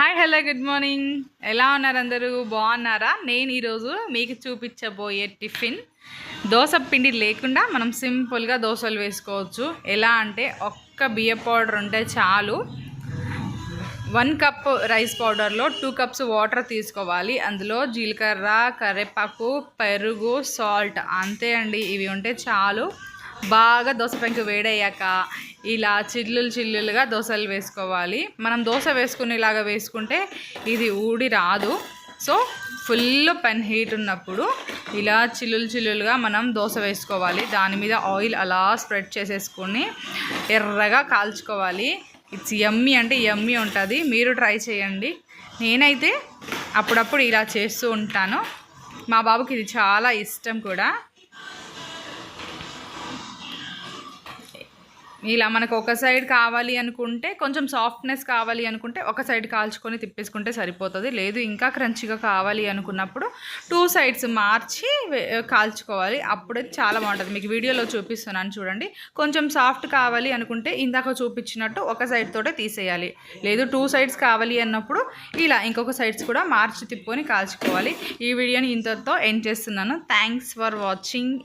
Hi hello good morning. ఎలా ఉన్నారు అందరూ? బాగున్నారా? నేను ఈరోజు మీకు చూపించబోయే టిఫిన్ దోశ పిండి లేకుండా మనం సింపుల్గా దోశలు వేసుకోవచ్చు. ఎలా అంటే ఒక్క బియ్య పౌడర్ ఉంటే చాలు. 1 కప్ రైస్ పౌడర్లో 2 కప్స్ వాటర్ తీసుకోవాలి. అందులో జీలకర్ర, కరివేపాకు, పెరుగు, సాల్ట్ అంతే అండి. ఇవి ఉంటే చాలు. బాగా దోశ పెంకు వేడయ్యాక ఇలా చిల్లులుగా దోశలు వేసుకోవాలి. మనం దోశ వేసుకునేలాగా వేసుకుంటే ఇది ఊడి రాదు. సో ఫుల్ పెన్ హీట్ ఉన్నప్పుడు ఇలా చిల్లులుగా మనం దోశ వేసుకోవాలి. దాని మీద ఆయిల్ అలా స్ప్రెడ్ చేసేసుకొని ఎర్రగా కాల్చుకోవాలి. ఇట్స్ యమ్మీ అంటే యమ్మీ ఉంటుంది. మీరు ట్రై చేయండి. నేనైతే అప్పుడప్పుడు ఇలా చేస్తూ ఉంటాను. మా బాబుకి ఇది చాలా ఇష్టం కూడా. ఇలా మనకు ఒక సైడ్ కావాలి అనుకుంటే, కొంచెం సాఫ్ట్నెస్ కావాలి అనుకుంటే ఒక సైడ్ కాల్చుకొని తిప్పేసుకుంటే సరిపోతుంది. లేదు ఇంకా క్రంచిగా కావాలి అనుకున్నప్పుడు 2 సైడ్స్ మార్చి కాల్చుకోవాలి. అప్పుడే చాలా బాగుంటుంది. మీకు వీడియోలో చూపిస్తున్నాను చూడండి. కొంచెం సాఫ్ట్ కావాలి అనుకుంటే ఇందాక చూపించినట్టు ఒక సైడ్ తోటే తీసేయాలి. లేదు 2 సైడ్స్ కావాలి అన్నప్పుడు ఇలా ఇంకొక సైడ్స్ కూడా మార్చి తిప్పుకొని కాల్చుకోవాలి. ఈ వీడియోని ఇంతతో ఎండ్ చేస్తున్నాను. Thanks for watching.